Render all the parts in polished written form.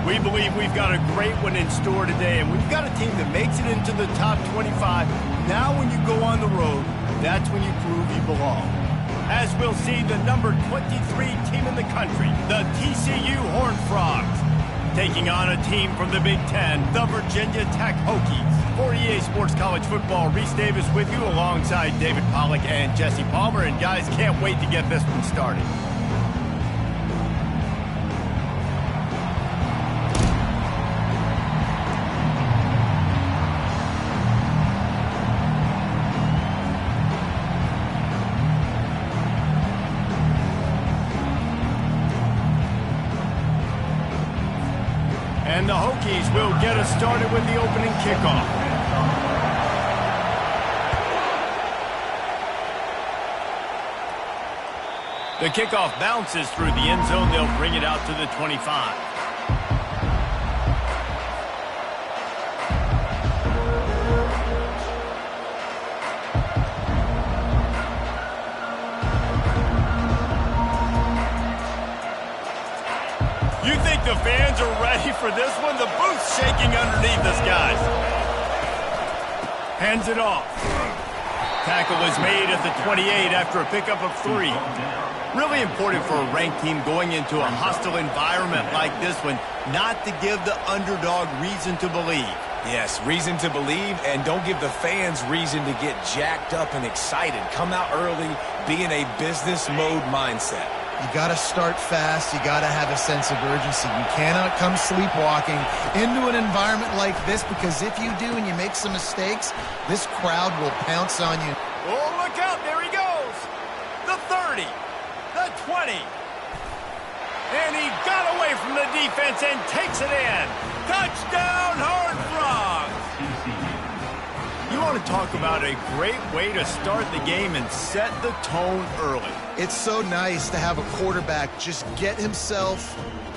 We believe we've got a great one in store today, and we've got a team that makes it into the top 25. Now when you go on the road, that's when you prove you belong. As we'll see, the number 23 team in the country, the TCU Horned Frogs, taking on a team from the Big Ten, the Virginia Tech Hokies. For EA Sports College Football, Reese Davis with you alongside David Pollack and Jesse Palmer. And guys, can't wait to get this one started. And the Hokies will get us started with the opening kickoff. The kickoff bounces through the end zone. They'll bring it out to the 25. You think the fans are ready for this one? The booth's shaking underneath us, guys. Hands it off. Tackle is made at the 28 after a pickup of 3. Really important for a ranked team going into a hostile environment like this one, not to give the underdog reason to believe. Yes, reason to believe, and don't give the fans reason to get jacked up and excited. Come out early, be in a business mode mindset. You got to start fast. You got to have a sense of urgency. You cannot come sleepwalking into an environment like this, because if you do and you make some mistakes, this crowd will pounce on you. Oh, look out. There he goes. The 30, the 20. And he got away from the defense and takes it in. Touchdown, Horned Frogs. You want to talk about a great way to start the game and set the tone early. It's so nice to have a quarterback just get himself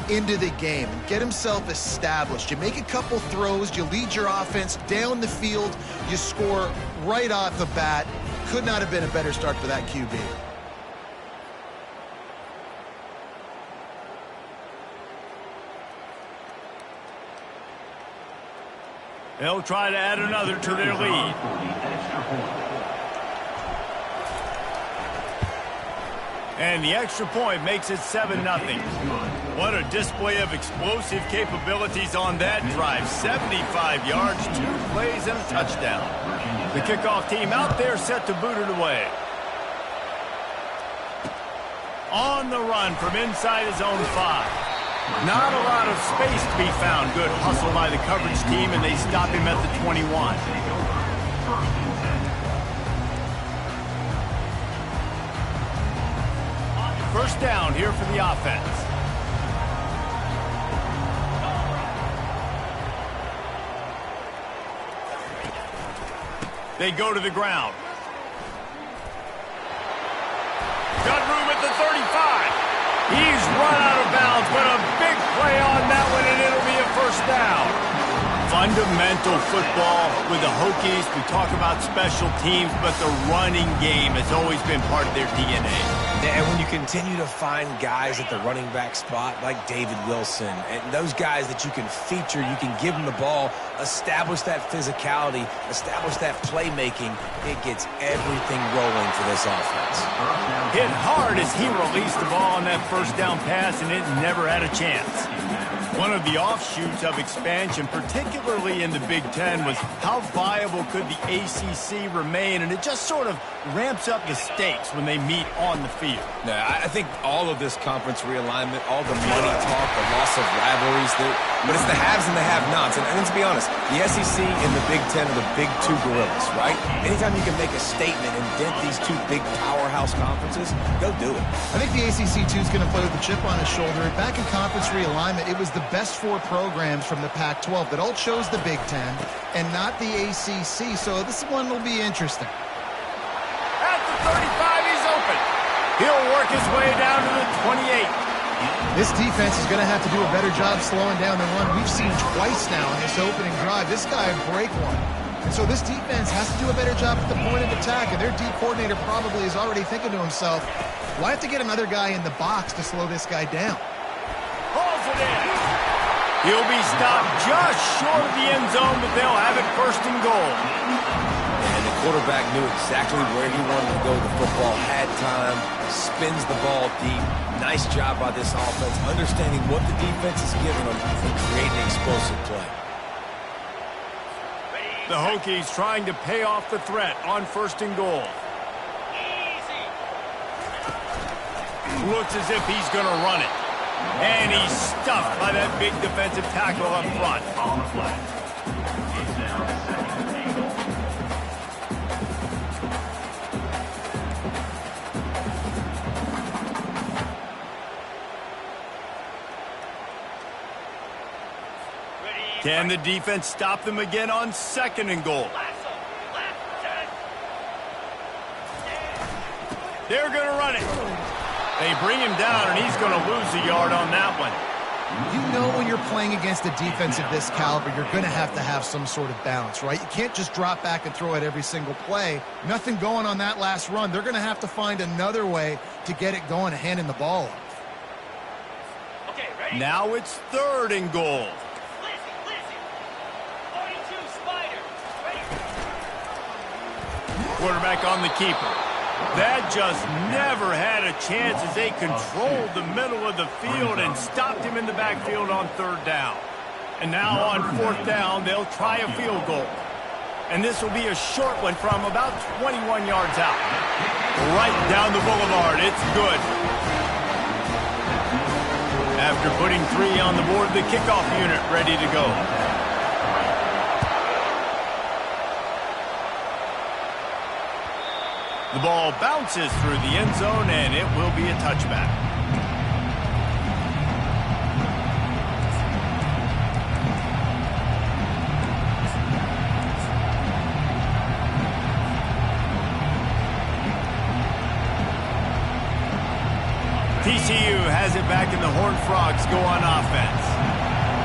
into the game and get himself established. You make a couple throws, you lead your offense down the field, you score right off the bat. Could not have been a better start for that QB. They'll try to add another to their lead. And the extra point makes it 7-0. What a display of explosive capabilities on that drive. 75 yards, 2 plays, and a touchdown. The kickoff team out there set to boot it away. On the run from inside his own 5. Not a lot of space to be found. Good hustle by the coverage team, and they stop him at the 21. First down here for the offense. They go to the ground. Got room at the 35. He's run out of bounds, but a big play on that one, and it'll be a first down. Fundamental football with the Hokies. We talk about special teams, but the running game has always been part of their DNA. And when you continue to find guys at the running back spot like David Wilson, and those guys that you can feature, you can give them the ball, establish that physicality, establish that playmaking, it gets everything rolling for this offense. Hit hard as he released the ball on that first down pass, and it never had a chance. One of the offshoots of expansion, particularly in the Big Ten, was how viable could the ACC remain, and it just sort of ramps up the stakes when they meet on the field. Yeah, I think all of this conference realignment, all the money talk, the loss of rivalries, but it's the haves and the have-nots. And let's be honest, the SEC and the Big Ten are the big two gorillas, right? Anytime you can make a statement and dent these two big powerhouse conferences, go do it. I think the ACC, too, is going to play with a chip on his shoulder. Back in conference realignment, it was the best 4 programs from the Pac-12 that all chose the Big Ten and not the ACC. So this one will be interesting. At the 35, he's open. He'll work his way down to the 28. This defense is going to have to do a better job slowing down the run. We've seen twice now in this opening drive. This guy break one. And so this defense has to do a better job at the point of attack. And their D coordinator probably is already thinking to himself, well, I have to get another guy in the box to slow this guy down. Hauls it in. He'll be stopped just short of the end zone, but they'll have it first and goal. And the quarterback knew exactly where he wanted to go with the football, had time, spins the ball deep. Nice job by this offense, understanding what the defense is giving them and creating explosive play. The Hokies trying to pay off the threat on first and goal. Looks as if he's going to run it. And he's stuffed by that big defensive tackle up front. Can the defense stop them again on second and goal? They're going to run it. They bring him down, and he's going to lose a yard on that one. You know when you're playing against a defense of this caliber, you're going to have some sort of balance, right? You can't just drop back and throw it every single play. Nothing going on that last run. They're going to have to find another way to get it going and handing the ball off. Okay, ready? Now it's third and goal. Quarterback on the keeper. That just never had a chance as they controlled the middle of the field and stopped him in the backfield on third down. And now on fourth down, they'll try a field goal. And this will be a short one from about 21 yards out. Right down the boulevard. It's good. After putting 3 on the board, the kickoff unit ready to go. The ball bounces through the end zone, and it will be a touchback. TCU has it back, and the Horned Frogs go on offense.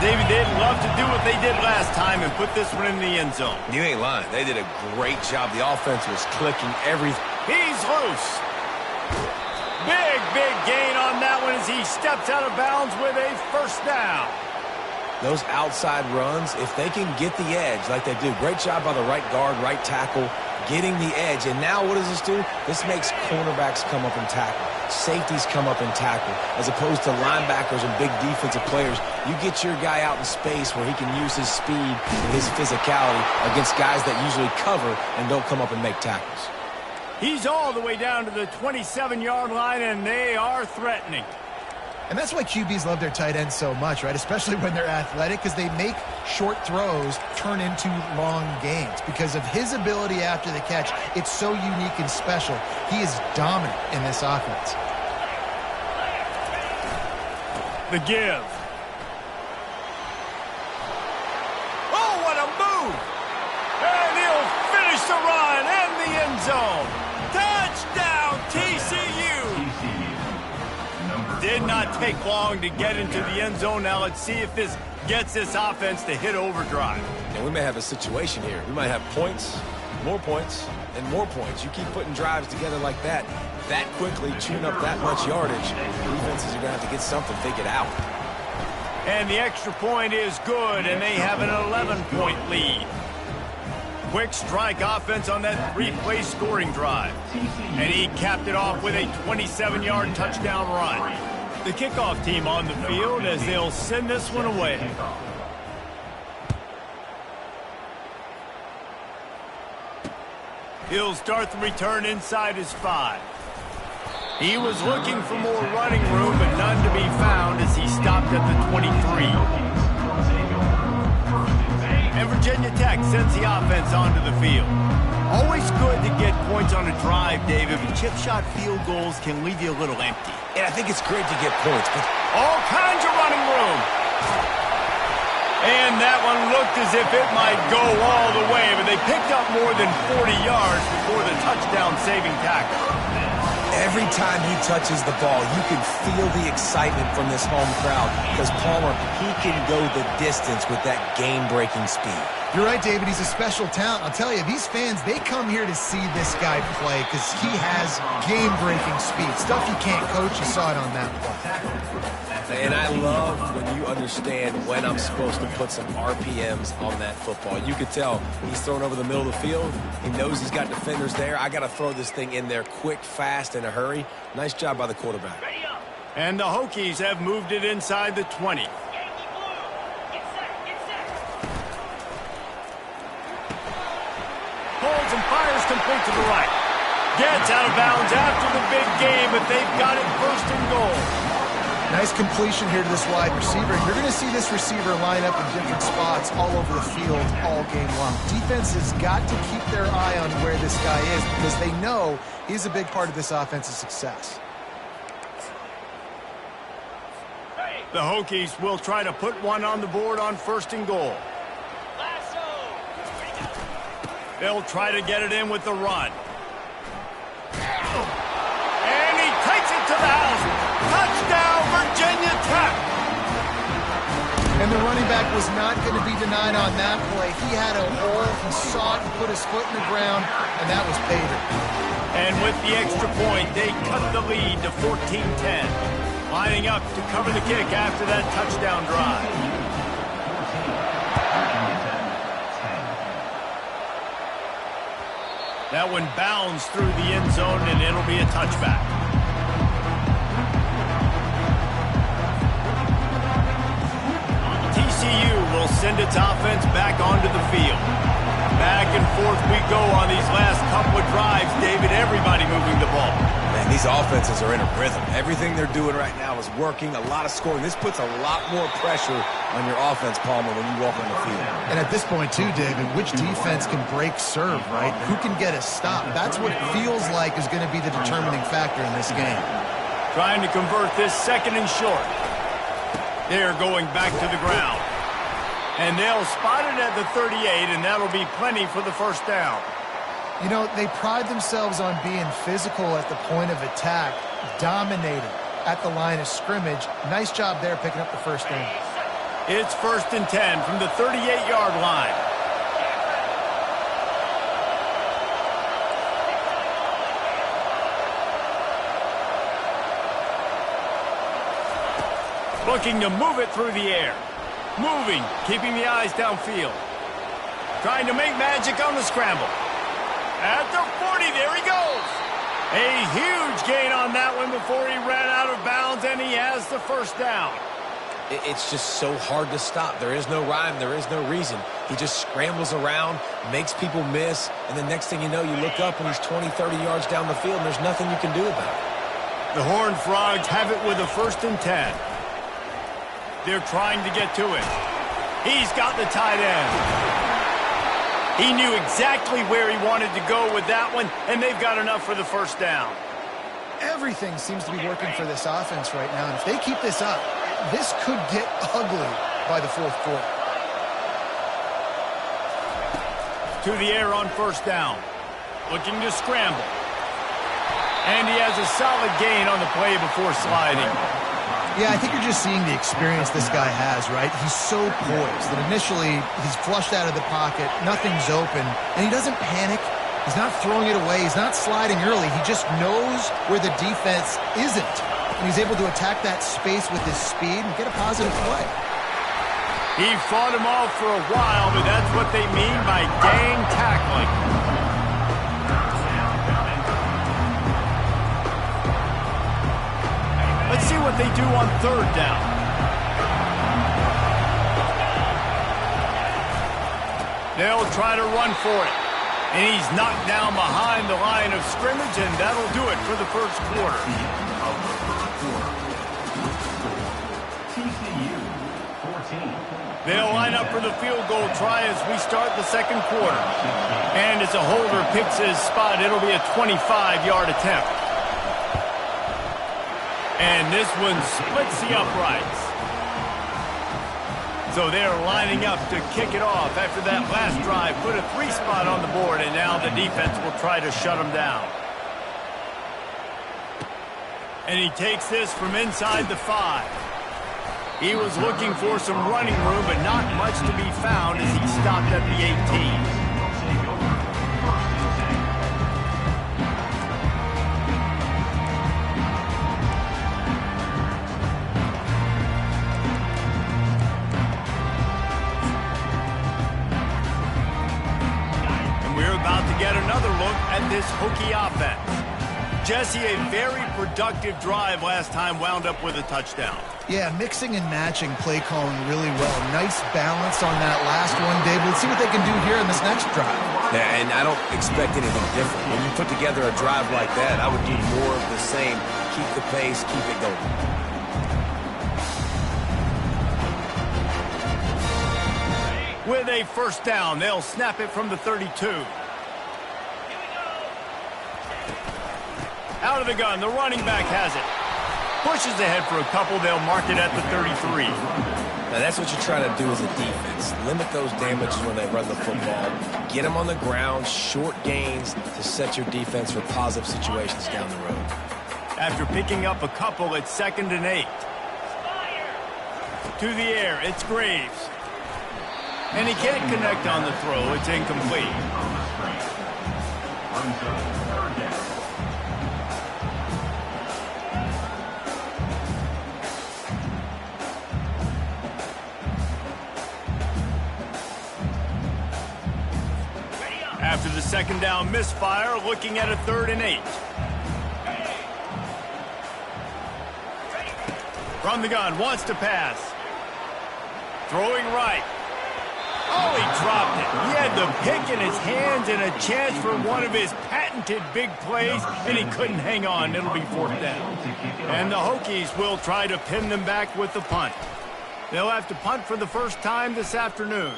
David, they'd love to do what they did last time and put this one in the end zone. You ain't lying. They did a great job. The offense was clicking everything. He's loose. Big gain on that one as he steps out of bounds with a first down. Those outside runs, if they can get the edge like they do, great job by the right guard, right tackle, getting the edge. And now what does this do? This makes cornerbacks come up and tackle. Safeties come up and tackle. As opposed to linebackers and big defensive players, you get your guy out in space where he can use his speed and his physicality against guys that usually cover and don't come up and make tackles. He's all the way down to the 27-yard line, and they are threatening. And that's why QBs love their tight ends so much, right? Especially when they're athletic, because they make short throws turn into long gains. Because of his ability after the catch, it's so unique and special. He is dominant in this offense. The give. Oh, what a move! And he'll finish the run in the end zone. Touchdown, TCU! Did not take long to get into the end zone. Now let's see if this gets this offense to hit overdrive. And we may have a situation here. We might have points, and more points. You keep putting drives together like that quickly, tune up that much yardage. Defenses are going to have to get something figured out. And the extra point is good, and they have an 11-point lead. Quick strike offense on that 3-play scoring drive. And he capped it off with a 27-yard touchdown run. The kickoff team on the field as they'll send this one away. He'll start the return inside his 5. He was looking for more running room, but none to be found as he stopped at the 23. And Virginia Tech sends the offense onto the field. Always good to get points on a drive, David, but chip shot field goals can leave you a little empty. And I think it's great to get points, but all kinds of running room. And that one looked as if it might go all the way, but they picked up more than 40 yards before the touchdown-saving tackle. every time he touches the ball, you can feel the excitement from this home crowd because Palmer, he can go the distance with that game-breaking speed. You're right, David. He's a special talent. I'll tell you, these fans, they come here to see this guy play because he has game-breaking speed. Stuff you can't coach. You saw it on that play. And I love when you understand when I'm supposed to put some RPMs on that football. You could tell he's throwing over the middle of the field. He knows he's got defenders there. I got to throw this thing in there quick, fast, in a hurry. Nice job by the quarterback. And the Hokies have moved it inside the 20. Holds and fires complete to the right. Gets out of bounds after the big game, but they've got it first and goal. Nice completion here to this wide receiver. You're going to see this receiver line up in different spots all over the field all game long. Defense has got to keep their eye on where this guy is because they know he's a big part of this offense's success. The Hokies will try to put one on the board on first and goal. They'll try to get it in with the run. And he takes it to the house. Touchdown, Virginia Tech. And the running back was not going to be denied on that play. He had a hole, he saw it, and put his foot in the ground, and that was paydirt. And with the extra point, they cut the lead to 14-10. Lining up to cover the kick after that touchdown drive. That one bounds through the end zone, and it'll be a touchback. TCU will send its offense back onto the field. Back and forth we go on these last couple of drives, David. Everybody moving the ball. Man, these offenses are in a rhythm. Everything they're doing right now is working. A lot of scoring. This puts a lot more pressure on your offense, Palmer, when you walk on the field. And at this point, too, David, which defense can break serve, right? Who can get a stop? That's what it feels like is going to be the determining factor in this game. Trying to convert this second and short. They're going back to the ground. And they'll spot it at the 38, and that'll be plenty for the first down. You know, they pride themselves on being physical at the point of attack, dominating at the line of scrimmage. Nice job there picking up the first down. It's 1st and 10 from the 38-yard line. Looking to move it through the air. Moving, keeping the eyes downfield. Trying to make magic on the scramble. At the 40, there he goes. A huge gain on that one before he ran out of bounds, and he has the first down. It's just so hard to stop. There is no rhyme. There is no reason. He just scrambles around, makes people miss, and the next thing you know, you look up and he's 20, 30 yards down the field, and there's nothing you can do about it. The Horned Frogs have it with a 1st and 10. They're trying to get to it. He's got the tight end. He knew exactly where he wanted to go with that one, and they've got enough for the first down. Everything seems to be working for this offense right now, and if they keep this up, this could get ugly by the fourth quarter. To the air on first down. Looking to scramble. And he has a solid gain on the play before sliding. Yeah, I think you're just seeing the experience this guy has, right? He's so poised that initially he's flushed out of the pocket, nothing's open, and he doesn't panic. He's not throwing it away. He's not sliding early. He just knows where the defense isn't, and he's able to attack that space with his speed and get a positive play. He fought him off for a while, but that's what they mean by gang tackling. Let's see what they do on third down. They'll try to run for it. And he's knocked down behind the line of scrimmage, and that'll do it for the first quarter. They'll line up for the field goal try as we start the second quarter. And as a holder picks his spot, it'll be a 25-yard attempt. And this one splits the uprights. So they're lining up to kick it off after that last drive. Put a 3 spot on the board, and now the defense will try to shut them down. And he takes this from inside the 5. He was looking for some running room, but not much to be found as he stopped at the 18. get another look at this Hokie offense. Jesse, a very productive drive last time wound up with a touchdown. Yeah, mixing and matching play calling really well. Nice balance on that last one, David. Let's see what they can do here in this next drive. Yeah, and I don't expect anything different. When you put together a drive like that, I would do more of the same. Keep the pace, keep it going. With a first down, they'll snap it from the 32. Out of the gun, the running back has it. Pushes ahead for a couple, they'll mark it at the 33. Now that's what you're trying to do as a defense. Limit those damages when they run the football. Get them on the ground, short gains to set your defense for positive situations down the road. After picking up a couple, it's 2nd and 8. To the air, it's Graves. And he can't connect on the throw, it's incomplete. After the second down misfire, looking at a 3rd and 8. From the gun, wants to pass. Throwing right. Oh, he dropped it. He had the pick in his hands and a chance for one of his patented big plays, and he couldn't hang on. It'll be 4th down. And the Hokies will try to pin them back with the punt. They'll have to punt for the first time this afternoon.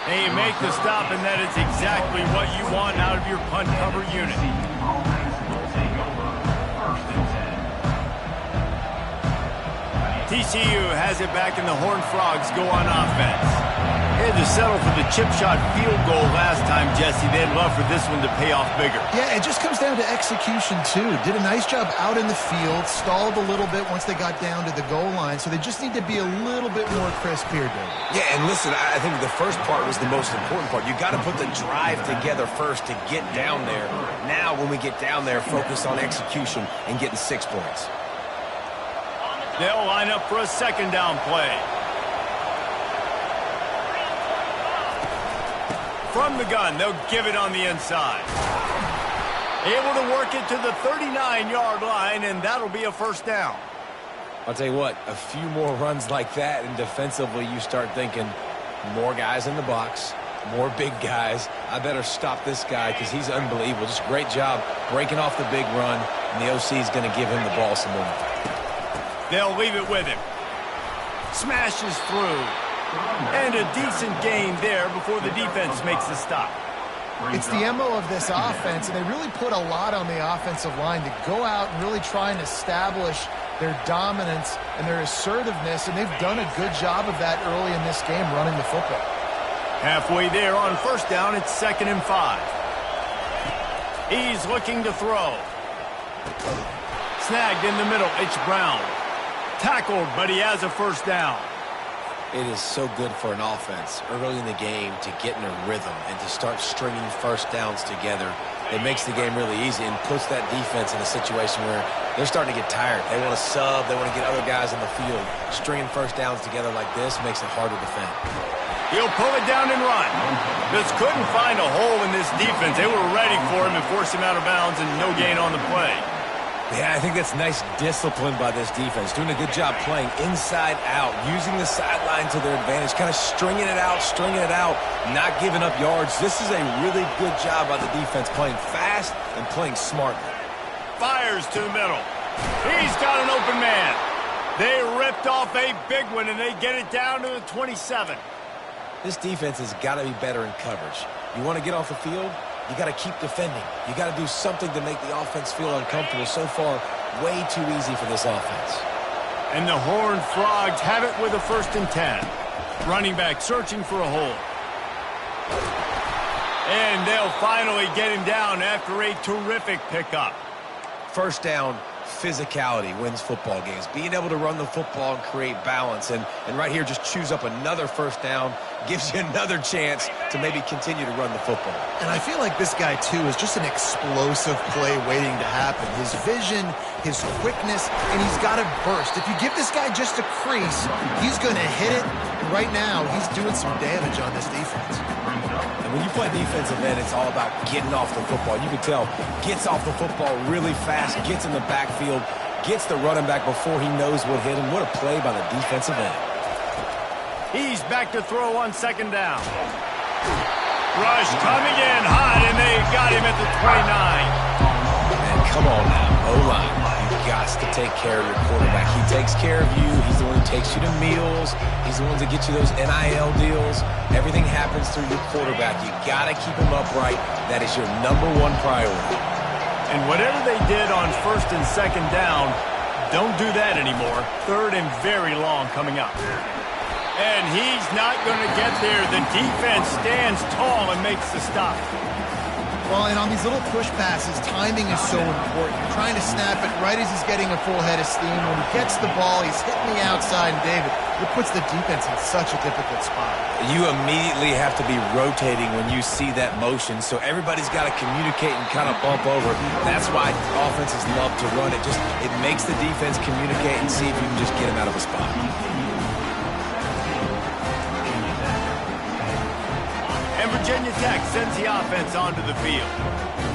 They make the stop, and that is exactly what you want out of your punt cover unit. TCU has it back, and the Horned Frogs go on offense. They had to settle for the chip shot field goal last time, Jesse. They'd love for this one to pay off bigger. Yeah, it just comes down to execution, too. Did a nice job out in the field, stalled a little bit once they got down to the goal line, so they just need to be a little bit more crisp here, David. Yeah, and listen, I think the first part was the most important part. You got to put the drive together first to get down there. Now, when we get down there, focus on execution and getting 6 points. They'll line up for a 2nd down play. From the gun, they'll give it on the inside. Able to work it to the 39-yard line, and that'll be a 1st down. I'll tell you what, a few more runs like that, and defensively you start thinking more guys in the box, more big guys. I better stop this guy because he's unbelievable. Just a great job breaking off the big run, and the OC is going to give him the ball some more. They'll leave it with him. Smashes through. And a decent gain there before the defense makes the stop. It's the MO of this offense, and they really put a lot on the offensive line to go out and really try and establish their dominance and their assertiveness, and they've done a good job of that early in this game running the football. Halfway there on 1st down, it's 2nd and 5. He's looking to throw. Snagged in the middle, it's Brown. Tackled, but he has a 1st down. It is so good for an offense early in the game to get in a rhythm and to start stringing 1st downs together. It makes the game really easy and puts that defense in a situation where they're starting to get tired. They want to sub. They want to get other guys on the field. Stringing 1st downs together like this makes it harder to defend. He'll pull it down and run. Just couldn't find a hole in this defense. They were ready for him and forced him out of bounds, and no gain on the play. Yeah, I think that's nice discipline by this defense. Doing a good job playing inside out, using the sideline to their advantage, kind of stringing it out, not giving up yards. This is a really good job by the defense, playing fast and playing smartly. Fires to the middle. He's got an open man. They ripped off a big one, and they get it down to the 27. This defense has got to be better in coverage. You want to get off the field? You got to keep defending. You got to do something to make the offense feel uncomfortable. So far, way too easy for this offense. And the Horned Frogs have it with a 1st and 10. Running back searching for a hole. And they'll finally get him down after a terrific pickup. 1st down, physicality wins football games. Being able to run the football and create balance. And right here, just choose up another 1st down. Gives you another chance to maybe continue to run the football. And I feel like this guy, too, is just an explosive play waiting to happen. His vision, his quickness, and he's got to burst. If you give this guy just a crease, he's going to hit it. And right now, he's doing some damage on this defense. And when you play defensive end, it's all about getting off the football. You can tell, gets off the football really fast, gets in the backfield, gets the running back before he knows what hit him. What a play by the defensive end. He's back to throw on second down. Rush coming in hot, and they got him at the 29. And come on now, O-line. You've got to take care of your quarterback. He takes care of you. He's the one who takes you to meals. He's the one that gets you those NIL deals. Everything happens through your quarterback. You got to keep him upright. That is your #1 priority. And whatever they did on first and second down, don't do that anymore. Third and very long coming up. And he's not going to get there. The defense stands tall and makes the stop. Well, and on these little push passes, timing is so important. You're trying to snap it right as he's getting a full head of steam. When he gets the ball, he's hitting the outside, and David, it puts the defense in such a difficult spot. You immediately have to be rotating when you see that motion, so everybody's got to communicate and kind of bump over. That's why offenses love to run it. It makes the defense communicate and see if you can just get him out of a spot. And Virginia Tech sends the offense onto the field.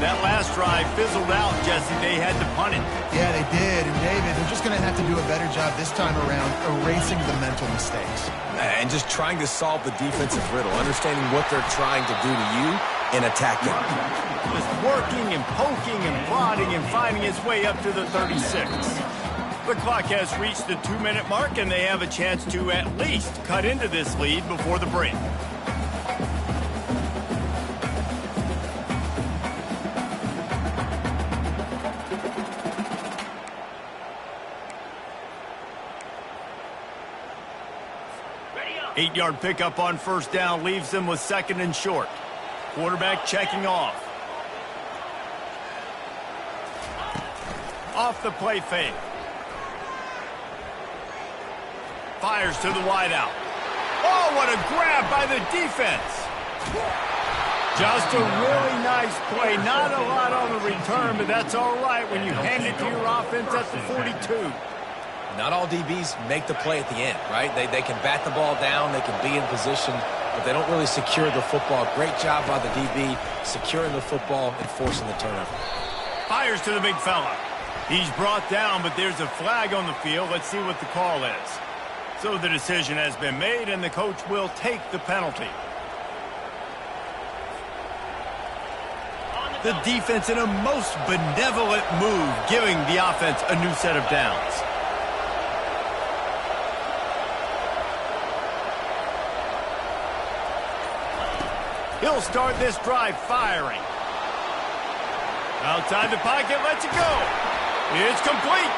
That last drive fizzled out, Jesse. They had to punt it. Yeah, they did. And David, they're just going to have to do a better job this time around erasing the mental mistakes. And just trying to solve the defensive riddle, understanding what they're trying to do to you and attack them. Just working and poking and prodding and finding its way up to the 36. The clock has reached the 2-minute mark, and they have a chance to at least cut into this lead before the break. Eight-yard pickup on first down leaves them with second and short. Quarterback checking off. Off the play fake. Fires to the wideout. Oh, what a grab by the defense. Just a really nice play. Not a lot on the return, but that's all right when you hand it to your offense at the 42. Not all DBs make the play at the end, right? They can bat the ball down, they can be in position, but they don't really secure the football. Great job by the DB securing the football and forcing the turnover. Fires to the big fella. He's brought down, but there's a flag on the field. Let's see what the call is. So the decision has been made, and the coach will take the penalty. The defense in a most benevolent move, giving the offense a new set of downs. He'll start this drive firing. Outside the pocket, lets it go. It's complete.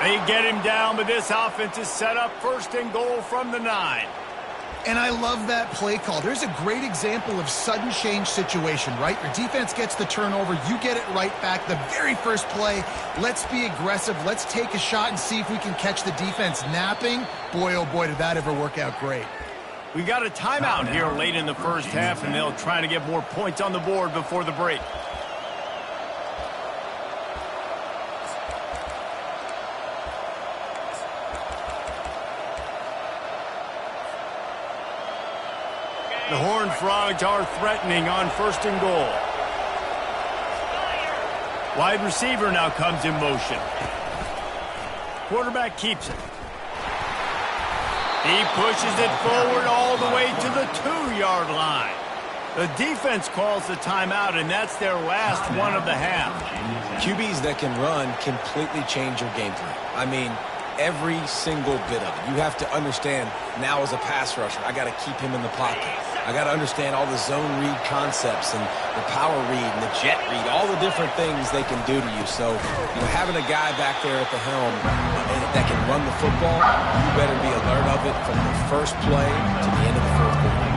They get him down, but this offense is set up first and goal from the 9. And I love that play call. There's a great example of sudden change situation, right? Your defense gets the turnover. You get it right back. The very first play, let's be aggressive. Let's take a shot and see if we can catch the defense napping. Boy, oh boy, did that ever work out great. We got a timeout here late in the first half, and they'll try to get more points on the board before the break. The Horned Frogs are threatening on first and goal. Wide receiver now comes in motion. Quarterback keeps it. He pushes it forward all the way to the 2-yard line. The defense calls the timeout, and that's their last one of the half. QBs that can run completely change your game plan. I mean, every single bit of it. You have to understand, now as a pass rusher, I got to keep him in the pocket. I got to understand all the zone read concepts and the power read and the jet read, all the different things they can do to you. So, having a guy back there at the helm that can run the football, you better be alert of it from the first play to the end of the fourth quarter.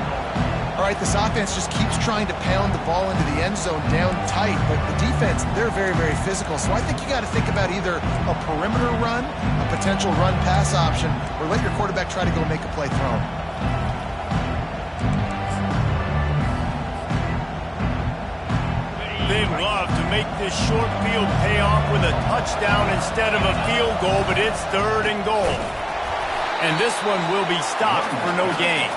All right, this offense just keeps trying to pound the ball into the end zone down tight, but the defense, they're very, very physical. So I think you got to think about either a perimeter run, a potential run-pass option, or let your quarterback try to go make a play throw. They'd love to make this short field pay off with a touchdown instead of a field goal, but it's third and goal. And this one will be stopped for no gain.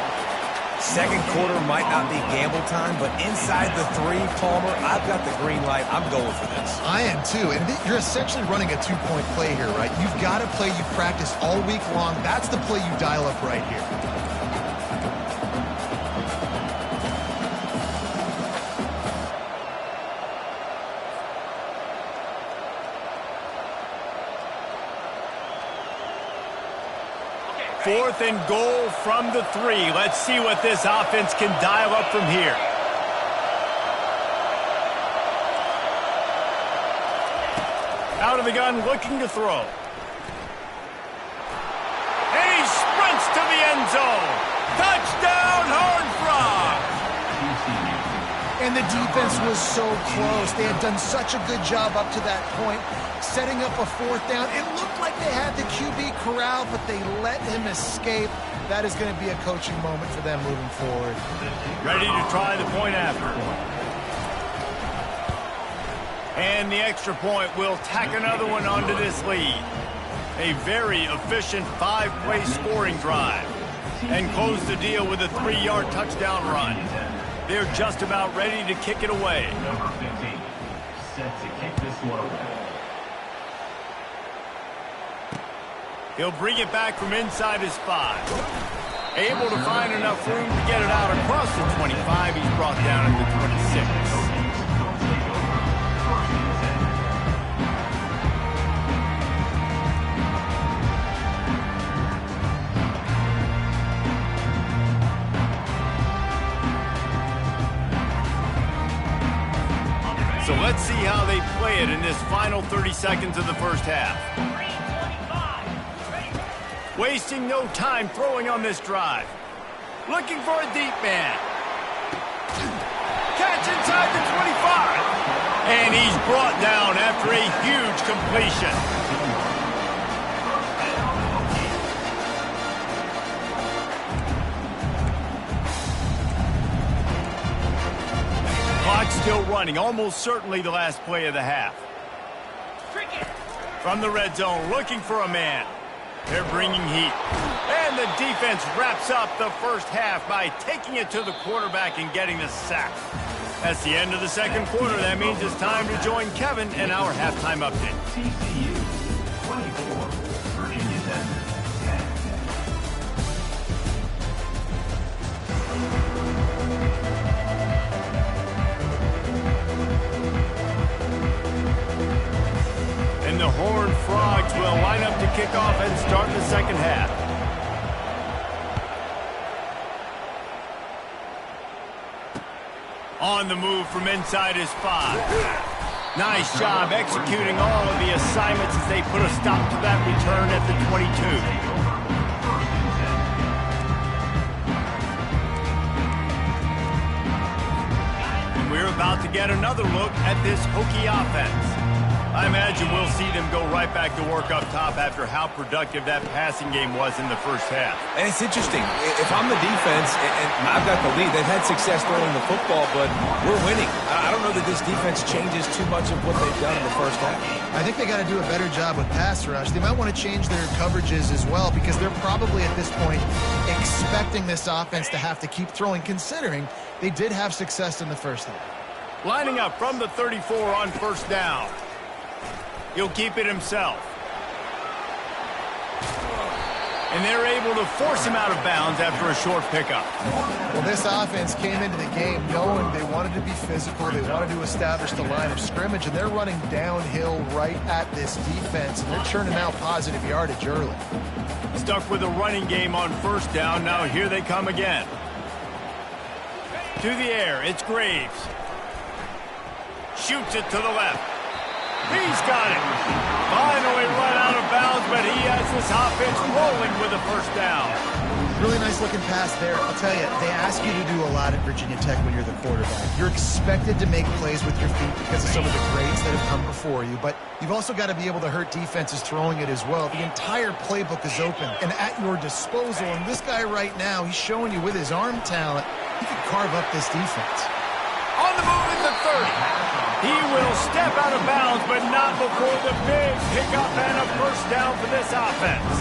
Second quarter might not be gamble time, but inside the 3, Palmer, I've got the green light. I'm going for this. I am too, and you're essentially running a 2-point play here, right? You've got a play you practice all week long. That's the play you dial up right here. Fourth and goal from the 3. Let's see what this offense can dial up from here. Out of the gun, looking to throw. And he sprints to the end zone. Touchdown, Horned Frogs! And the defense was so close. They had done such a good job up to that point, setting up a 4th down. It looked like they had the QB corralled, but they let him escape. That is going to be a coaching moment for them moving forward. Ready to try the point after. And the extra point will tack another one onto this lead. A very efficient 5-play scoring drive. And close the deal with a 3-yard touchdown run. They're just about ready to kick it away. Number 15, set to kick this one away. He'll bring it back from inside his 5. Able to find enough room to get it out across the 25. He's brought down at the 26. So let's see how they play it in this final 30 seconds of the first half. Wasting no time throwing on this drive. Looking for a deep man. Catch inside the 25. And he's brought down after a huge completion. Clock's still running, almost certainly the last play of the half. From the red zone, looking for a man. They're bringing heat. And the defense wraps up the first half by taking it to the quarterback and getting the sack. That's the end of the second quarter. That means it's time to join Kevin in our halftime update. TCU 24, Virginia Tech 10. And the Horned Frogs will line up to kick off and start the second half. On the move from inside his 5. Nice job executing all of the assignments as they put a stop to that return at the 22. And we're about to get another look at this Hokie offense. I imagine we'll see them go right back to work up top after how productive that passing game was in the first half. And it's interesting. If I'm the defense and I've got the lead, they've had success throwing the football, but we're winning. I don't know that this defense changes too much of what they've done in the first half. I think they got to do a better job with pass rush. They might want to change their coverages as well because they're probably at this point expecting this offense to have to keep throwing, considering they did have success in the first half. Lining up from the 34 on first down. He'll keep it himself. And they're able to force him out of bounds after a short pickup. Well, this offense came into the game knowing they wanted to be physical. They wanted to establish the line of scrimmage, and they're running downhill right at this defense, and they're churning out positive yardage early. Stuck with a running game on first down. Now here they come again. To the air, it's Graves. Shoots it to the left. He's got it. Finally run out of bounds, but he has this offense rolling with a first down. Really nice looking pass there. I'll tell you, they ask you to do a lot at Virginia Tech when you're the quarterback. You're expected to make plays with your feet because of some of the greats that have come before you, but you've also got to be able to hurt defenses throwing it as well. The entire playbook is open and at your disposal, and this guy right now, he's showing you with his arm talent, he could carve up this defense. On the move at the 30. He will step out of bounds, but not before the big pickup and a first down for this offense.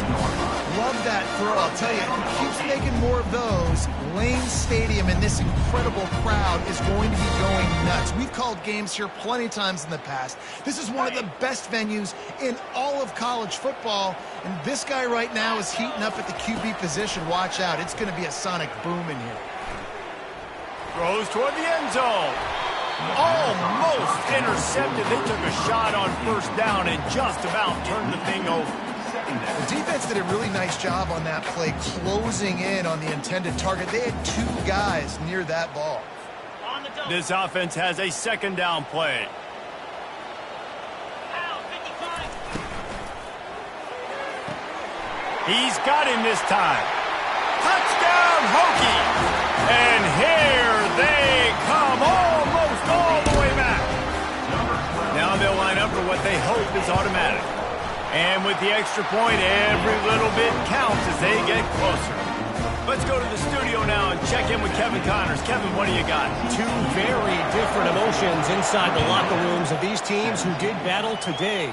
Love that throw. I'll tell you, he keeps making more of those. this Lane Stadium and this incredible crowd is going to be going nuts. We've called games here plenty of times in the past. This is one of the best venues in all of college football, and this guy right now is heating up at the QB position. Watch out. It's going to be a sonic boom in here. Throws toward the end zone. Almost intercepted. They took a shot on first down and just about turned the thing over. The defense did a really nice job on that play, closing in on the intended target. They had two guys near that ball. This offense has a second down play. He's got him this time. Touchdown, Hokie! And here they come, almost all the way back. Now they'll line up for what they hope is automatic. And with the extra point, every little bit counts as they get closer. Let's go to the studio now and check in with Kevin Connors. Kevin, what do you got? Two very different emotions inside the locker rooms of these teams who did battle today.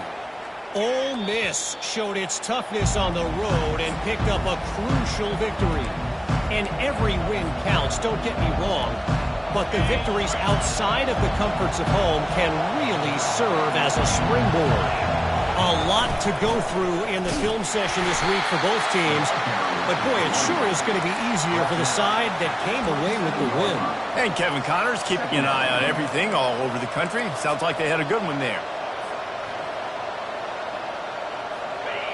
Ole Miss showed its toughness on the road and picked up a crucial victory. And every win counts, don't get me wrong. But the victories outside of the comforts of home can really serve as a springboard. A lot to go through in the film session this week for both teams. But, boy, it sure is going to be easier for the side that came away with the win. And Kevin Connors keeping an eye on everything all over the country. Sounds like they had a good one there.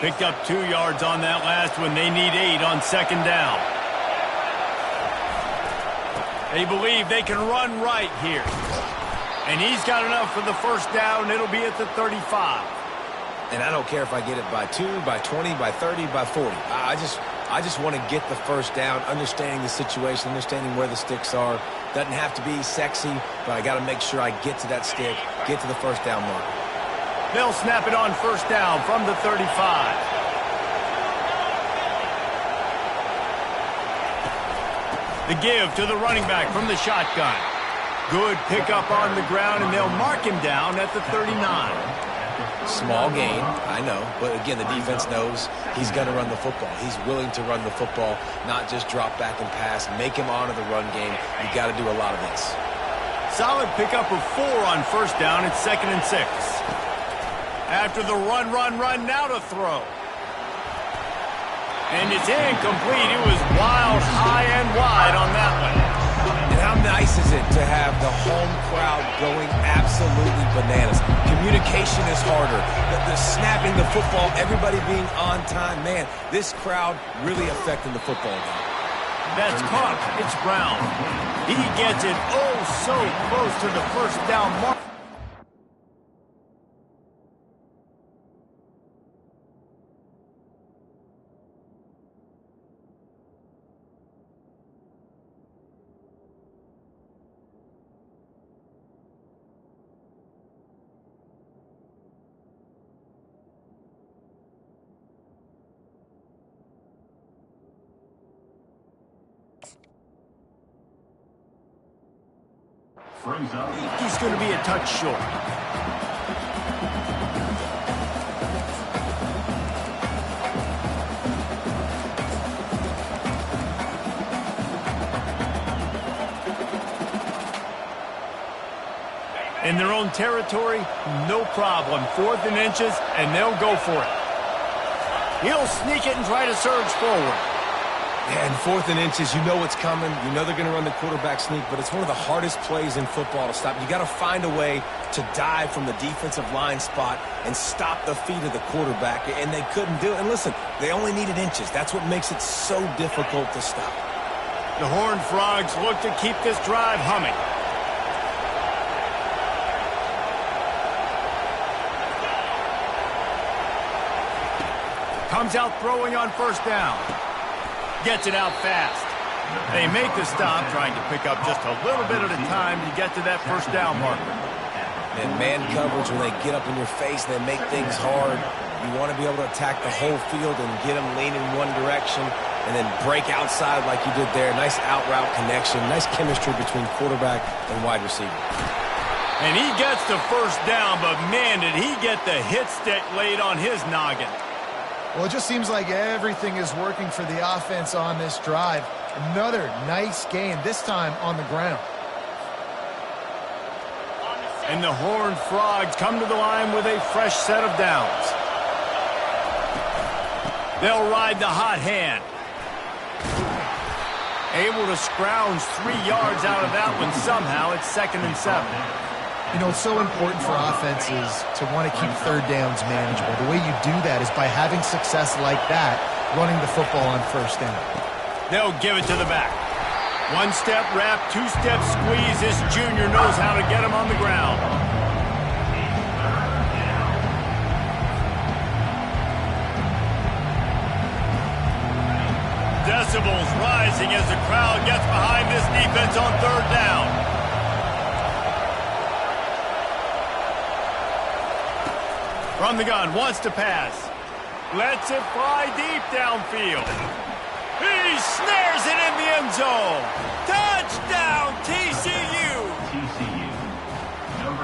Picked up 2 yards on that last one. They need 8 on second down. They believe they can run right here. And he's got enough for the first down. It'll be at the 35. And I don't care if I get it by 2, by 20, by 30, by 40. I just want to get the first down, understanding the situation, understanding where the sticks are. Doesn't have to be sexy, but I got to make sure I get to that stick, get to the first down mark. They'll snap it on first down from the 35. The give to the running back from the shotgun. Good pickup on the ground, and they'll mark him down at the 39. Small gain, I know, but again, the defense knows he's going to run the football. He's willing to run the football, not just drop back and pass, make him honor the run game. You got to do a lot of this. Solid pickup of 4 on first down. It's 2nd and 6. After the run, now to throw. And it's incomplete. It was wild, high and wide on that one. And how nice is it to have the home crowd going absolutely bananas? Communication is harder. The snapping the football, everybody being on time. Man, this crowd really affecting the football game. That's caught. It's Brown. He gets it oh so close to the first down mark. He's going to be a touch short. In their own territory, no problem. 4th and inches, and they'll go for it. He'll sneak it and try to surge forward. And 4th and inches, you know what's coming. You know they're going to run the quarterback sneak, but it's one of the hardest plays in football to stop. You got to find a way to dive from the defensive line spot and stop the feet of the quarterback, and they couldn't do it. And listen, they only needed inches. That's what makes it so difficult to stop. The Horned Frogs look to keep this drive humming. Comes out throwing on first down. Gets it out fast. They make the stop, trying to pick up just a little bit at a time to get to that first down marker. And man coverage, when they get up in your face and they make things hard, you want to be able to attack the whole field and get them leaning one direction and then break outside like you did there. Nice out-route connection, nice chemistry between quarterback and wide receiver. And he gets the first down, but man, did he get the hit stick laid on his noggin. Well, it just seems like everything is working for the offense on this drive. Another nice gain, this time on the ground. And the Horned Frogs come to the line with a fresh set of downs. They'll ride the hot hand. Able to scrounge 3 yards out of that one somehow. It's 2nd and 7. You know, it's so important for offenses to want to keep third downs manageable. The way you do that is by having success like that, running the football on first down. They'll give it to the back. 1-step wrap, 2-step squeeze. This junior knows how to get him on the ground. Decibels rising as the crowd gets behind this defense on 3rd down. From the gun, wants to pass. Lets it fly deep downfield. He snares it in the end zone. Touchdown, TCU.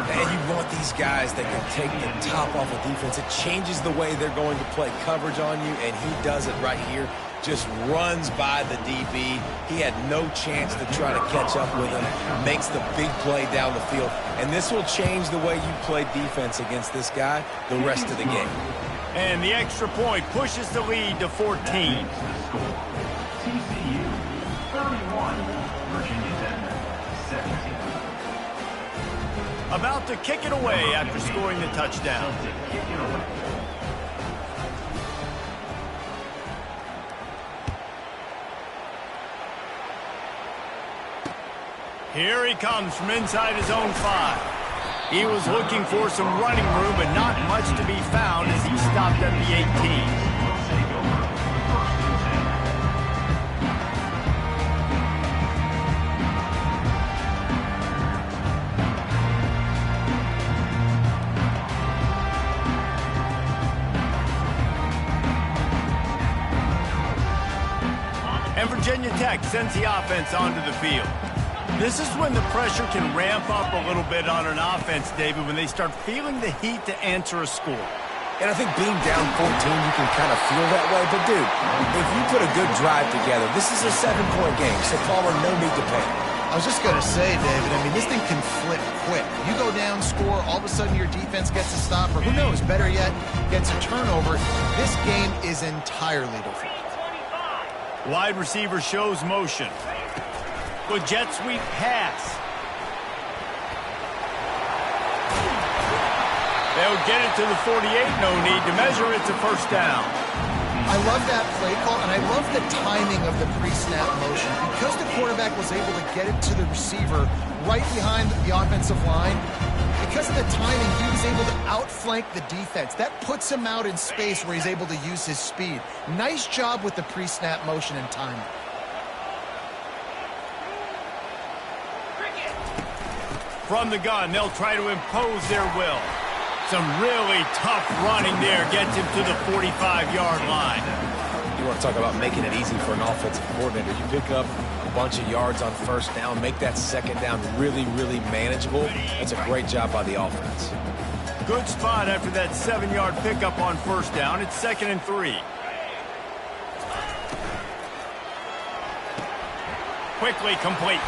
And you want these guys that can take the top off of defense. It changes the way they're going to play coverage on you, and he does it right here. Just runs by the DB. He had no chance to try to catch up with him. Makes the big play down the field. And this will change the way you play defense against this guy the rest of the game. And the extra point pushes the lead to 14. TCU 31, Virginia Tech 17. About to kick it away after scoring the touchdown. Here he comes from inside his own 5. He was looking for some running room, but not much to be found as he stopped at the 18. And Virginia Tech sends the offense onto the field. This is when the pressure can ramp up a little bit on an offense, David, when they start feeling the heat to answer a score. And I think being down 14, you can kind of feel that way. But, dude, if you put a good drive together, this is a 7-point game, so Palmer, no need to panic. I was just going to say, David, I mean, this thing can flip quick. You go down, score, all of a sudden your defense gets a stop, or who knows, better yet, gets a turnover. This game is entirely different. Wide receiver shows motion. Good jet sweep pass. They'll get it to the 48. No need to measure. It's a first down. I love that play call, and I love the timing of the pre-snap motion. Because the quarterback was able to get it to the receiver right behind the offensive line, because of the timing, he was able to outflank the defense. That puts him out in space where he's able to use his speed. Nice job with the pre-snap motion and timing. From the gun, they'll try to impose their will. Some really tough running there gets him to the 45-yard line. You want to talk about making it easy for an offensive coordinator. You pick up a bunch of yards on first down, make that second down really, really manageable. That's a great job by the offense. Good spot after that 7-yard pickup on first down. It's 2nd and 3. Quickly complete.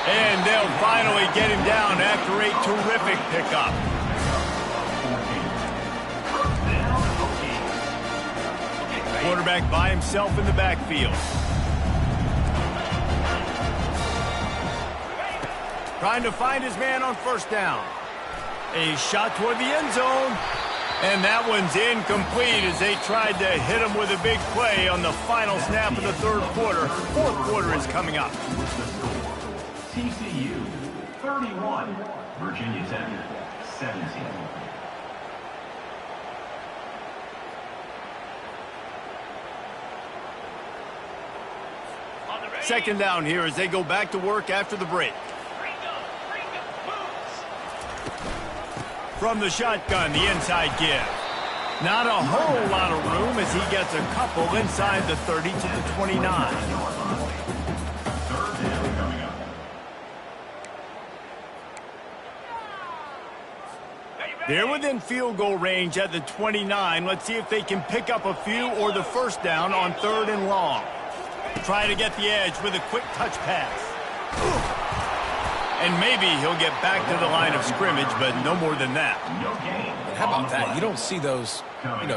And they'll finally get him down after a terrific pickup. Quarterback by himself in the backfield. Trying to find his man on first down. A shot toward the end zone. And that one's incomplete as they tried to hit him with a big play on the final snap of the 3rd quarter. 4th quarter is coming up. TCU 31, Virginia Tech 17. Second down here as they go back to work after the break. From the shotgun, the inside give. Not a whole lot of room as he gets a couple inside the 30 to the 29. They're within field goal range at the 29. Let's see if they can pick up a few or the first down on 3rd and long. Try to get the edge with a quick touch pass. And maybe he'll get back to the line of scrimmage, but no more than that. How about that? You don't see those,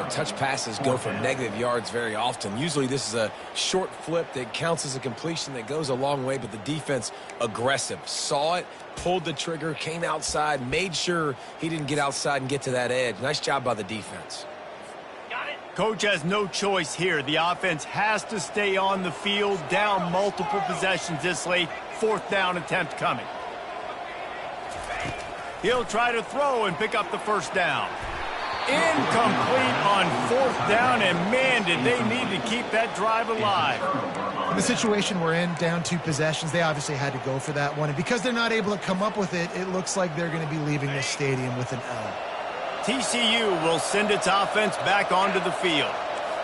touch passes go for negative yards very often. Usually this is a short flip that counts as a completion that goes a long way, but the defense aggressive. Saw it, pulled the trigger, came outside, made sure he didn't get outside and get to that edge. Nice job by the defense. Coach has no choice here. The offense has to stay on the field, down multiple possessions this late. 4th down attempt coming. He'll try to throw and pick up the first down. Incomplete on 4th down, and man, did they need to keep that drive alive. In the situation we're in, down 2 possessions, they obviously had to go for that one. And because they're not able to come up with it, it looks like they're going to be leaving this stadium with an L. TCU will send its offense back onto the field.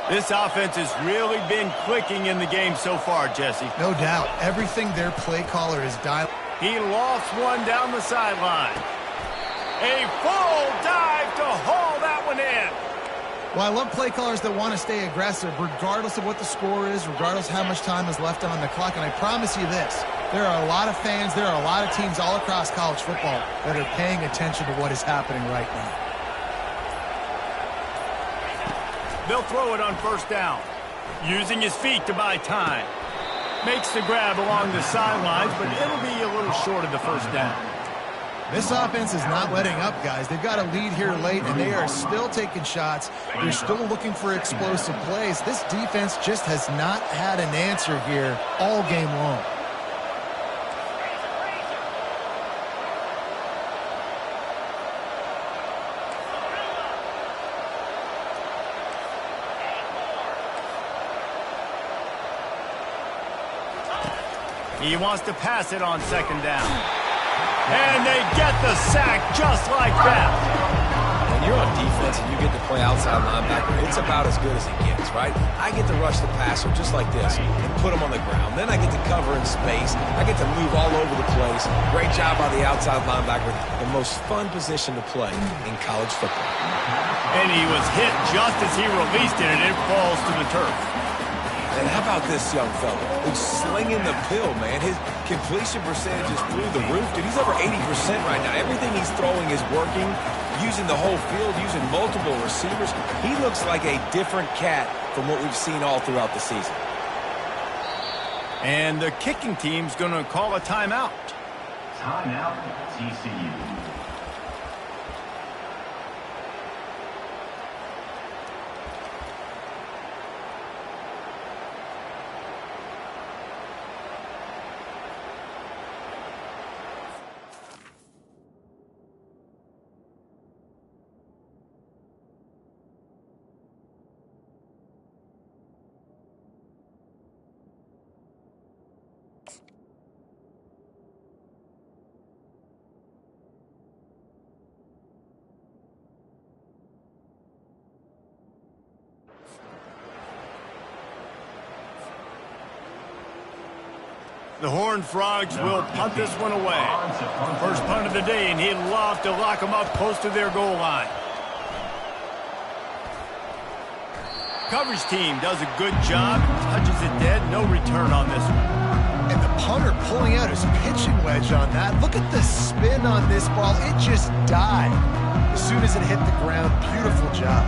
This offense has really been clicking in the game so far, Jesse. No doubt. Everything their play caller is dialed. He lost one down the sideline. A full dive to haul that one in. Well, I love play callers that want to stay aggressive, regardless of what the score is, regardless how much time is left on the clock. And I promise you this, there are a lot of fans, there are a lot of teams all across college football that are paying attention to what is happening right now. They'll throw it on 1st down. Using his feet to buy time. Makes the grab along the sidelines, but it'll be a little short of the 1st down. This offense is not letting up, guys. They've got a lead here late, and they are still taking shots. They're still looking for explosive plays. This defense just has not had an answer here all game long. He wants to pass it on 2nd down. And they get the sack just like that. When you're on defense and you get to play outside linebacker, it's about as good as it gets, right? I get to rush the passer just like this and put him on the ground. Then I get to cover in space. I get to move all over the place. Great job by the outside linebacker. The most fun position to play in college football. And he was hit just as he released it, and it falls to the turf. And how about this young fella who's slinging the pill, man? His completion percentage is through the roof. Dude, he's over 80% right now. Everything he's throwing is working, using the whole field, using multiple receivers. He looks like a different cat from what we've seen all throughout the season. And the kicking team's going to call a timeout. Timeout, TCU. The Horned Frogs will punt this one away. First punt of the day, and he'd love to lock them up close to their goal line. Coverage team does a good job. Touches it dead. No return on this one. And the punter pulling out his pitching wedge on that. Look at the spin on this ball. It just died as soon as it hit the ground. Beautiful job.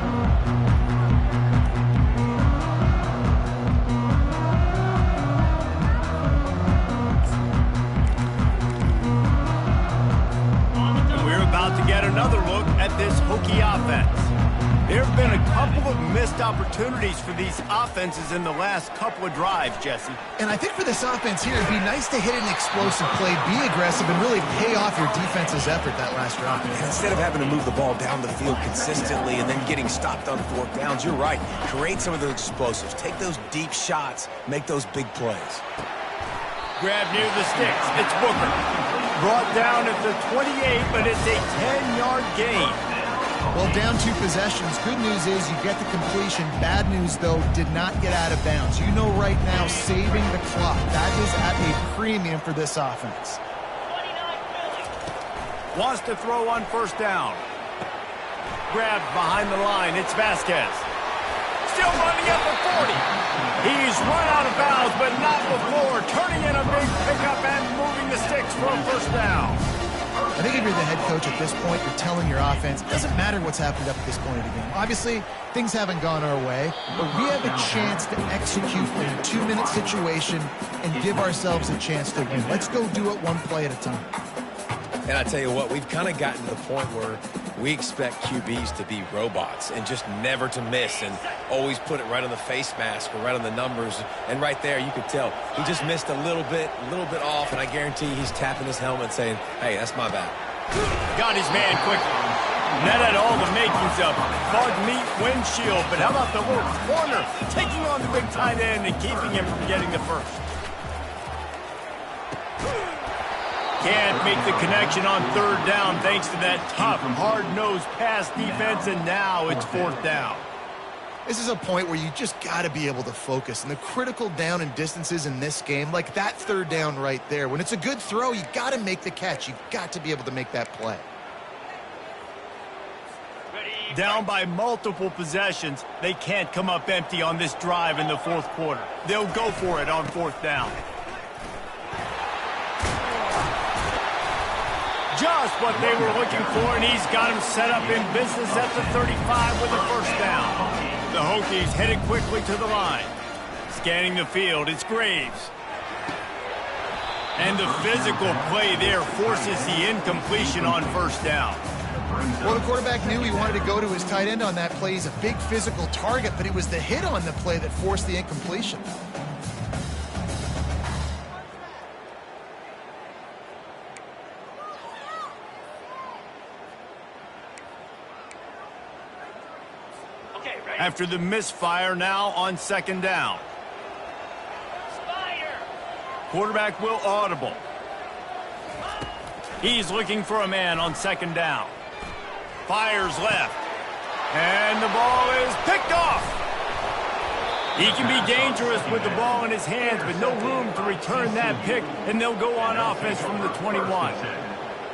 To get another look at this Hokie offense. There have been a couple of missed opportunities for these offenses in the last couple of drives, Jesse. And I think for this offense here, it'd be nice to hit an explosive play, be aggressive, and really pay off your defense's effort that last drive. And instead of having to move the ball down the field consistently and then getting stopped on 4th downs, you're right. Create some of those explosives. Take those deep shots. Make those big plays. Grab near the sticks. It's Booker. Brought down at the 28, but it's a 10-yard gain. Well, down 2 possessions. Good news is you get the completion. Bad news, though, did not get out of bounds. You know right now, saving the clock. That is at a premium for this offense. Wants to throw on 1st down. grabs behind the line. It's Vasquez. Still running up the 40. He's run out of bounds, but not before turning in a big pickup and moving the sticks for a first down. I think if you're the head coach at this point, you're telling your offense, it doesn't matter what's happened up at this point of the game. Obviously, things haven't gone our way, but we have a chance to execute in a 2-minute situation and give ourselves a chance to win. Let's go do it one play at a time. And I tell you what, we've kind of gotten to the point where we expect QBs to be robots and just never to miss and always put it right on the face mask or right on the numbers. And right there, you could tell he just missed a little bit off, and I guarantee he's tapping his helmet saying, hey, that's my bad. Got his man quickly. That had all the makings of bug meat windshield, but how about the little corner taking on the big tight end and keeping him from getting the first? Can't make the connection on third down thanks to that tough, hard-nosed pass defense, and now it's fourth down. This is a point where you just got to be able to focus. And the critical down and distances in this game, like that third down right there, when it's a good throw, you got to make the catch. You've got to be able to make that play. Down by multiple possessions, they can't come up empty on this drive in the fourth quarter. They'll go for it on fourth down. Just what they were looking for, and he's got him set up in business at the 35 with a first down. The Hokies headed quickly to the line. Scanning the field, it's Graves. And the physical play there forces the incompletion on first down. Well, the quarterback knew he wanted to go to his tight end on that play. He's a big physical target, but it was the hit on the play that forced the incompletion. After the misfire, now on second down. Quarterback will audible. He's looking for a man on second down. Fires left. And the ball is picked off. He can be dangerous with the ball in his hands, but no room to return that pick, and they'll go on offense from the 21.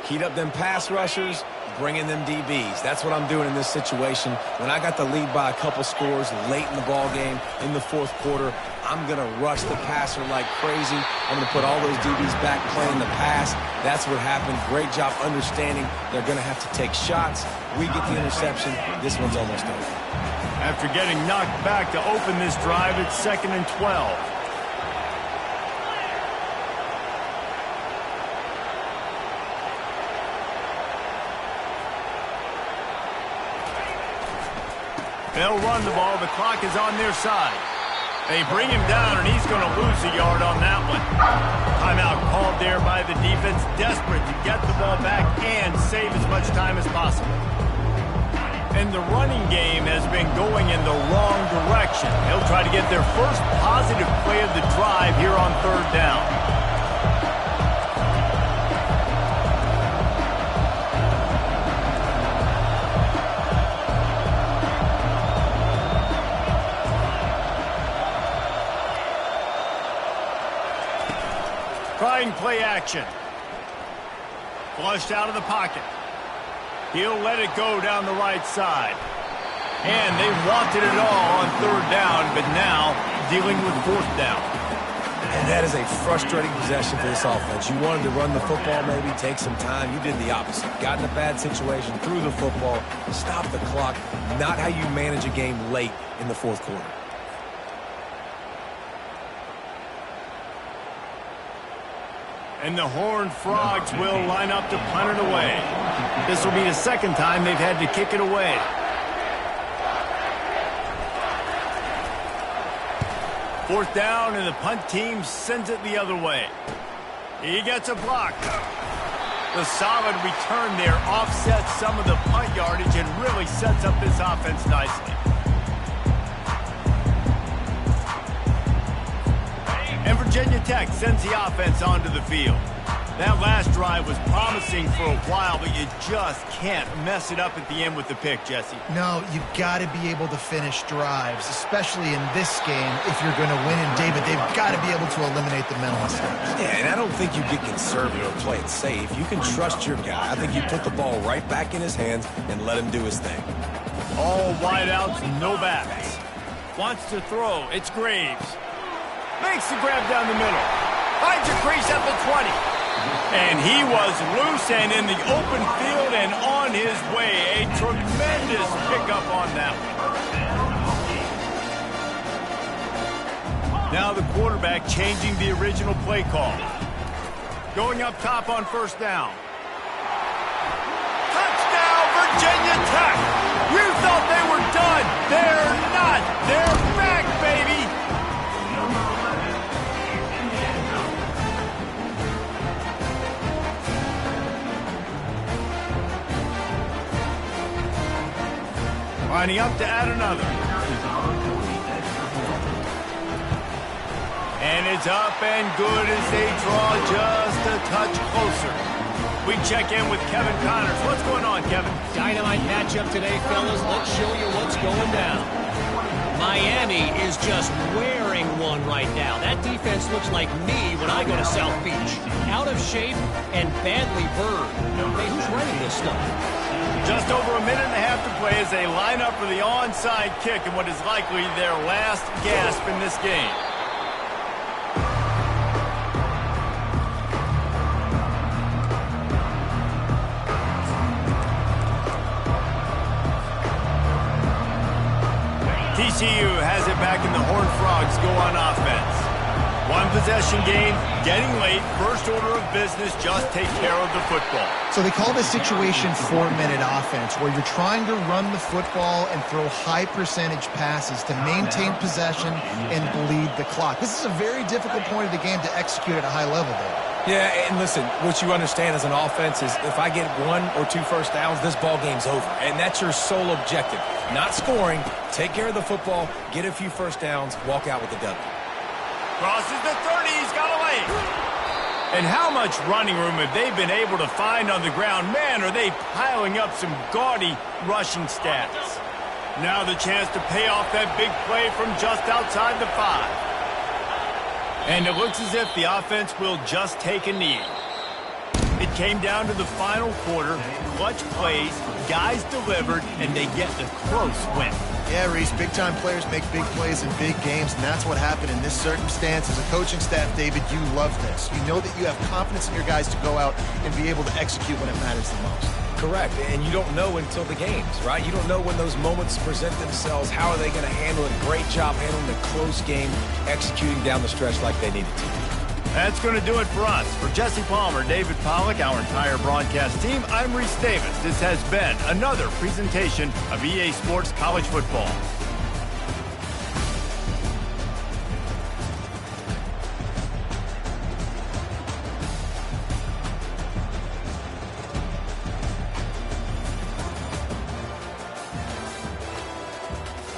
Heat up them pass rushers, bring in them DBs. That's what I'm doing in this situation. When I got the lead by a couple scores late in the ball game in the fourth quarter, I'm going to rush the passer like crazy. I'm going to put all those DBs back playing the pass. That's what happened. Great job understanding they're going to have to take shots. We get the interception. This one's almost over. After getting knocked back to open this drive, it's 2nd and 12. They'll run the ball. The clock is on their side. They bring him down, and he's going to lose a yard on that one. Timeout called there by the defense, desperate to get the ball back and save as much time as possible. And the running game has been going in the wrong direction. They'll try to get their first positive play of the drive here on third down. Trying play action. Flushed out of the pocket. He'll let it go down the right side. And they wanted it all on third down, but now dealing with fourth down. And that is a frustrating possession for this offense. You wanted to run the football, maybe take some time. You did the opposite. Got in a bad situation, threw the football, stopped the clock. Not how you manage a game late in the fourth quarter. And the Horned Frogs will line up to punt it away. This will be the second time they've had to kick it away. Fourth down, and the punt team sends it the other way. He gets a block. The solid return there offsets some of the punt yardage and really sets up this offense nicely. And Virginia Tech sends the offense onto the field. That last drive was promising for a while, but you just can't mess it up at the end with the pick, Jesse. No, you've got to be able to finish drives, especially in this game if you're going to win. And, David, they've got to be able to eliminate the mental mistakes. Yeah, and I don't think you get conservative or play it safe. You can trust your guy. I think you put the ball right back in his hands and let him do his thing. All wideouts, no backs. Wants to throw. It's Graves. Makes the grab down the middle. Finds a crease at the 20. And he was loose and in the open field and on his way. A tremendous pickup on that one. Now the quarterback changing the original play call. Going up top on first down. Touchdown, Virginia Tech! You thought they were done. They're not. They're back, baby! Lining up to add another. And it's up and good as they draw just a touch closer. We check in with Kevin Connors. What's going on, Kevin? Dynamite matchup today, fellas. Let's show you what's going down. Miami is just wearing one right now. That defense looks like me when I go to South Beach. Out of shape and badly burned. Hey, who's running this stuff? Just over a minute and a half to play as they line up for the onside kick in what is likely their last gasp in this game. TCU has it back in the Horned Frogs go on offense. One possession game, getting late, first order of business, just take care of the football. So they call this situation 4-minute offense, where you're trying to run the football and throw high percentage passes to maintain possession and bleed the clock. This is a very difficult point of the game to execute at a high level, though. Yeah, and listen, what you understand as an offense is if I get 1 or 2 first downs, this ball game's over. And that's your sole objective. Not scoring, take care of the football, get a few first downs, walk out with the W. Crosses the 30, he's got a lane. And how much running room have they been able to find on the ground? Man, are they piling up some gaudy rushing stats. Now the chance to pay off that big play from just outside the 5. And it looks as if the offense will just take a knee. It came down to the final quarter, clutch plays, guys delivered, and they get the close win. Yeah, Reese, big-time players make big plays in big games, and that's what happened in this circumstance. As a coaching staff, David, you love this. You know that you have confidence in your guys to go out and be able to execute when it matters the most. Correct, and you don't know until the games, right? You don't know when those moments present themselves. How are they going to handle it? Great job handling a close game, executing down the stretch like they needed to. That's going to do it for us. For Jesse Palmer, David Pollack, our entire broadcast team, I'm Reese Davis. This has been another presentation of EA Sports College Football.